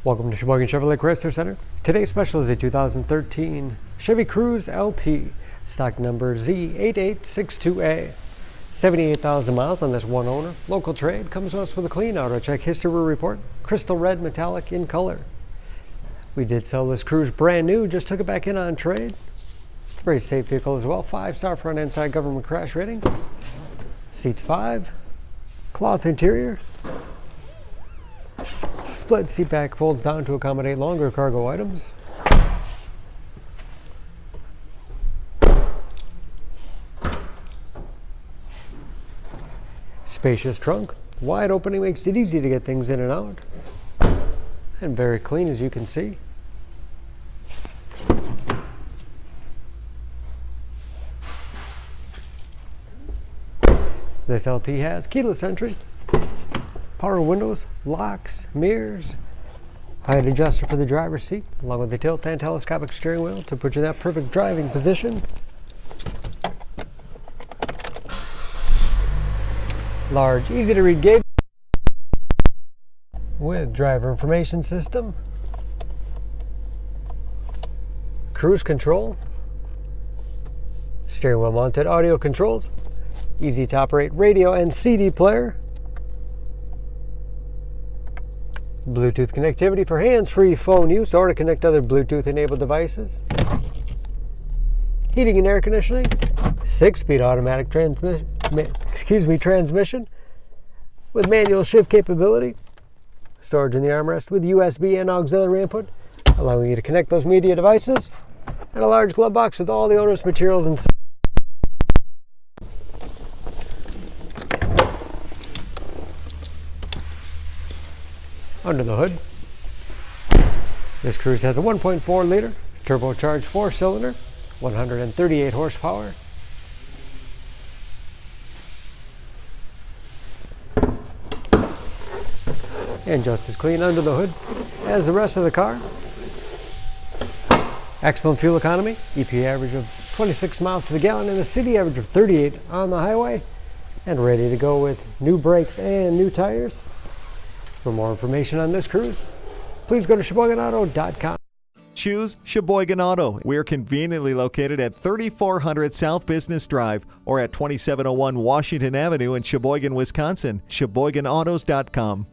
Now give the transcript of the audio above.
Welcome to Sheboygan Chevrolet Chrysler Center. Today's special is a 2013 Chevy Cruze LT, stock number Z8862A. 78,000 miles on this one owner. Local trade comes to us with a clean auto check history report. Crystal red metallic in color. We did sell this Cruze brand new, just took it back in on trade. It's a very safe vehicle as well. 5-star front and side government crash rating. Seats 5. Cloth interior. Split seat back folds down to accommodate longer cargo items. Spacious trunk. Wide opening makes it easy to get things in and out. And very clean, as you can see. This LT has keyless entry, power windows, locks, mirrors, height adjuster for the driver's seat, along with the tilt and telescopic steering wheel to put you in that perfect driving position. Large, easy to read gauge with driver information system, cruise control, steering wheel mounted audio controls, easy to operate radio and CD player, Bluetooth connectivity for hands-free phone use or to connect other Bluetooth enabled devices, heating and air conditioning, 6-speed automatic transmission with manual shift capability, storage in the armrest with USB and auxiliary input, allowing you to connect those media devices, and a large glove box with all the owner's materials inside. Under the hood, this Cruze has a 1.4 liter turbocharged 4-cylinder, 138 horsepower. And just as clean under the hood as the rest of the car. Excellent fuel economy, EPA average of 26 miles to the gallon and a city average of 38 on the highway, and ready to go with new brakes and new tires. For more information on this Cruze, please go to SheboyganAuto.com. Choose Sheboygan Auto. We're conveniently located at 3400 South Business Drive or at 2701 Washington Avenue in Sheboygan, Wisconsin. SheboyganAutos.com.